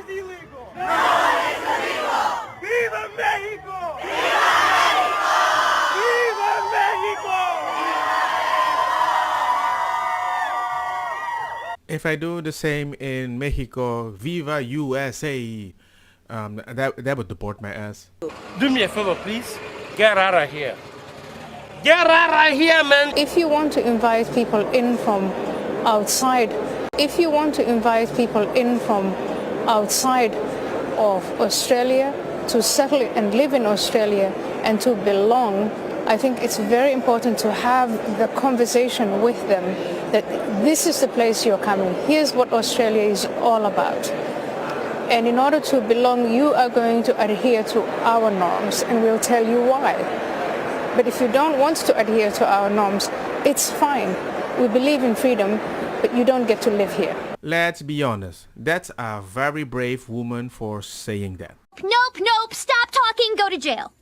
is illegal. No is illegal. Viva Mexico. Viva Mexico. Viva Mexico. If I do the same in Mexico, Viva USA, that would deport my ass. Do me a favor, please. Get out of here. Get out of here, man. If you want to invite people in from outside, of Australia to settle and live in Australia and to belong, I think it's very important to have the conversation with them that this is the place you're coming. Here's what Australia is all about. And in order to belong, you are going to adhere to our norms, and we'll tell you why. But if you don't want to adhere to our norms, it's fine. We believe in freedom, but you don't get to live here. Let's be honest, that's a very brave woman for saying that. Nope, stop talking, go to jail.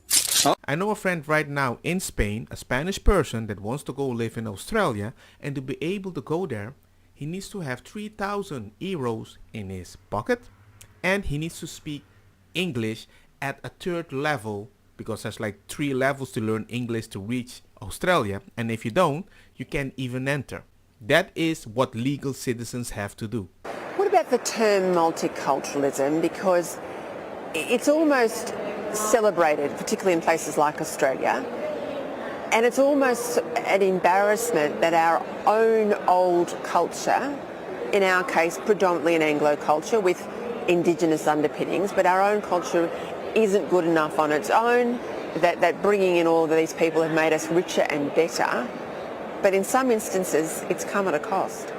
I know a friend right now in Spain, a Spanish person that wants to go live in Australia, and to be able to go there, he needs to have 3,000 euros in his pocket, and he needs to speak English at a third level, because there's like 3 levels to learn English to reach Australia, and if you don't, you can't even enter. That is what legal citizens have to do. What about the term multiculturalism? Because it's almost celebrated, particularly in places like Australia, and it's almost an embarrassment that our own old culture, in our case predominantly an Anglo culture with Indigenous underpinnings, but our own culture isn't good enough on its own, that bringing in all of these people have made us richer and better, but in some instances it's come at a cost.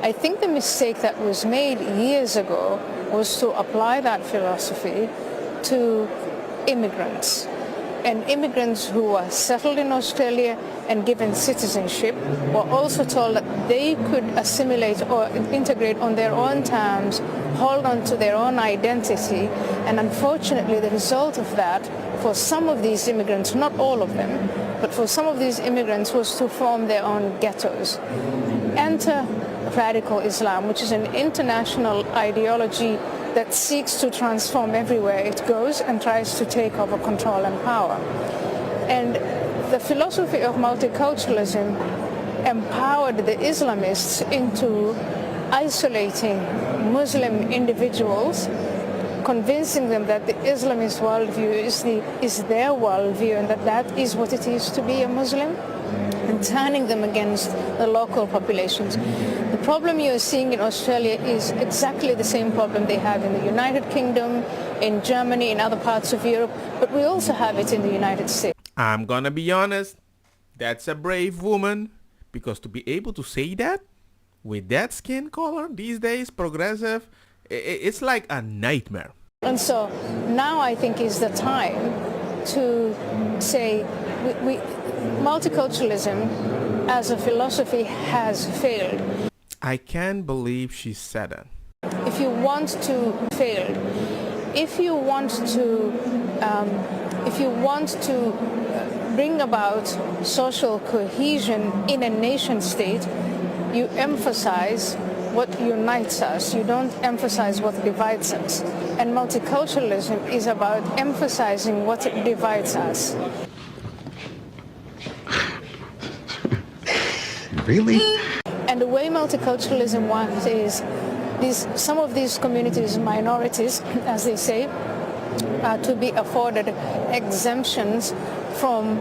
I think the mistake that was made years ago was to apply that philosophy to immigrants. And immigrants who were settled in Australia and given citizenship were also told that they could assimilate or integrate on their own terms, hold on to their own identity. And unfortunately, the result of that for some of these immigrants, not all of them, but for some of these immigrants was to form their own ghettos. Enter radical Islam, which is an international ideology that seeks to transform everywhere it goes and tries to take over control and power. And the philosophy of multiculturalism empowered the Islamists into isolating Muslim individuals, convincing them that the Islamist worldview is their worldview and that is what it is to be a Muslim, and turning them against the local populations. The problem you're seeing in Australia is exactly the same problem they have in the United Kingdom, in Germany, in other parts of Europe, but we also have it in the United States. I'm gonna be honest, that's a brave woman, because to be able to say that with that skin color these days, progressive, it's like a nightmare. And so now I think is the time to say multiculturalism as a philosophy has failed. I can't believe she said that. If you want to bring about social cohesion in a nation state, you emphasize what unites us. You don't emphasize what divides us. And multiculturalism is about emphasizing what divides us. Really? And the way multiculturalism works is some of these communities, minorities, as they say, are to be afforded exemptions from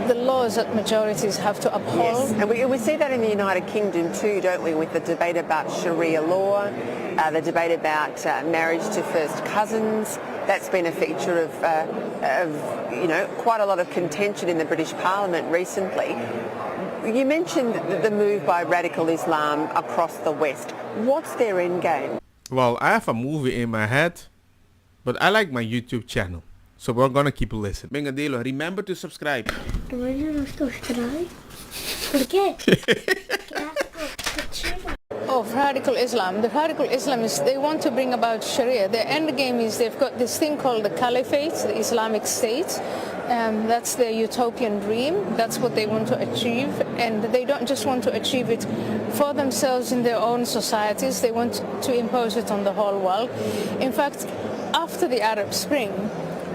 the laws that majorities have to uphold. Yes, and we see that in the United Kingdom too, don't we, with the debate about Sharia law, the debate about marriage to first cousins. That's been a feature of quite a lot of contention in the British Parliament recently. You mentioned the move by radical Islam across the West. What's their end game? Well, I have a movie in my head, but I like my YouTube channel, so we're gonna keep listening. Venga, dilo, remember to subscribe. Remember to subscribe? ¿Por qué? Of radical Islam. The radical Islamists, they want to bring about Sharia. Their end game is they've got this thing called the Caliphate, the Islamic State, That's their utopian dream. That's what they want to achieve. And they don't just want to achieve it for themselves in their own societies. They want to impose it on the whole world. In fact, after the Arab Spring,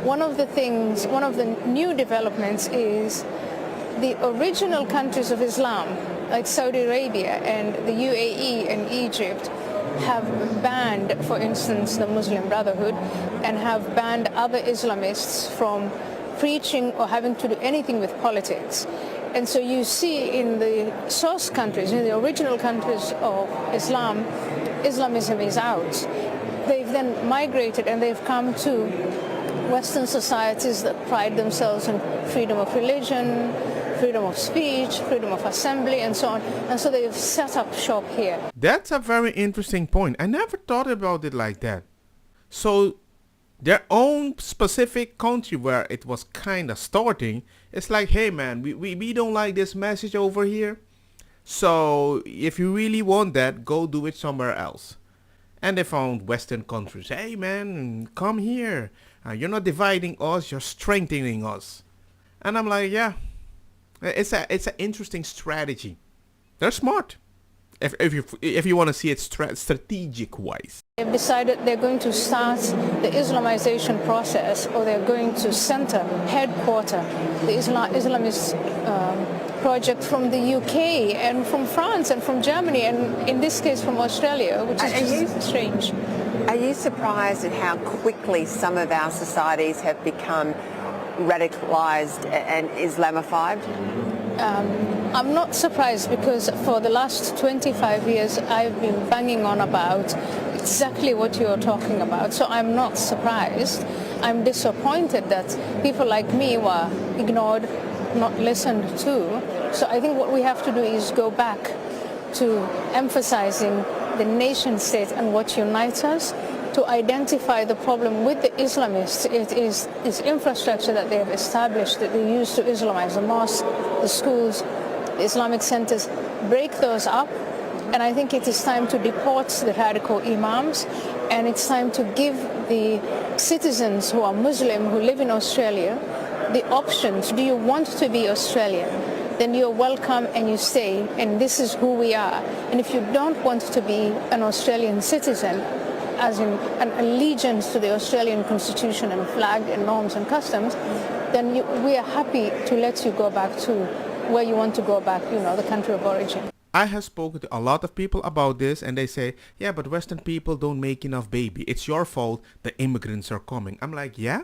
one of the new developments is the original countries of Islam, like Saudi Arabia and the UAE and Egypt, have banned, for instance, the Muslim Brotherhood, and have banned other Islamists from preaching or having to do anything with politics. And so you see in the source countries, in the original countries of Islam, Islamism is out. They've then migrated and they've come to Western societies that pride themselves in freedom of religion, freedom of speech, freedom of assembly, and so on. And so they've set up shop here. That's a very interesting point. I never thought about it like that. So their own specific country where it was kind of starting, it's like, hey man, we don't like this message over here. So if you really want that, go do it somewhere else. And they found Western countries. Hey man, come here. You're not dividing us, you're strengthening us. And I'm like, yeah, it's an interesting strategy. They're smart. If you want to see it strategic wise. They've decided they're going to start the Islamization process, or they're going to headquarter the Islamist project from the UK and from France and from Germany, and in this case from Australia, which is just strange. Are you surprised at how quickly some of our societies have become radicalised and Islamified? I'm not surprised, because for the last 25 years I've been banging on about exactly what you're talking about. So I'm not surprised. I'm disappointed that people like me were ignored, not listened to. So I think what we have to do is go back to emphasizing the nation state and what unites us, to identify the problem with the Islamists. It is this infrastructure that they have established that they use to Islamize the mosques, the schools, the Islamic centers. Break those up, and I think it is time to deport the radical imams, and it's time to give the citizens who are Muslim, who live in Australia, the options. Do you want to be Australian? Then you're welcome and you stay, and this is who we are. And if you don't want to be an Australian citizen, as in an allegiance to the Australian Constitution and flag and norms and customs, then we are happy to let you go back to where you want to go back, the country of origin. I have spoken to a lot of people about this, and they say, yeah, but Western people don't make enough baby. It's your fault the immigrants are coming. I'm like, yeah,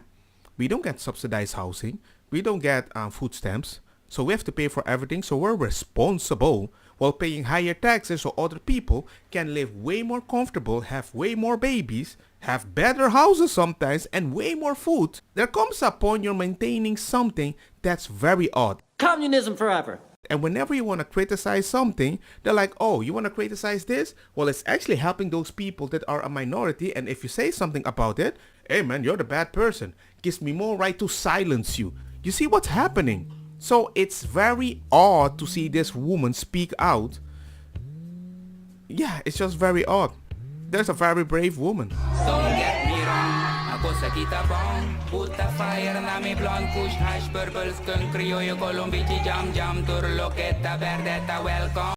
we don't get subsidized housing. We don't get food stamps. So we have to pay for everything. So we're responsible while paying higher taxes so other people can live way more comfortable, have way more babies, have better houses sometimes, and way more food. There comes a point you're maintaining something that's very odd. Communism forever. And whenever you want to criticize something, they're like, oh, you want to criticize this? Well, it's actually helping those people that are a minority. And if you say something about it, hey man, you're the bad person. Gives me more right to silence you. You see what's happening? So it's very odd to see this woman speak out. Yeah, it's just very odd. There's a very brave woman. Don't get me wrong, ako sa kita bong. Put the fire na mi blonde kush hash purple skunk criollo colombici jam jam turloqueta verdeta welcome.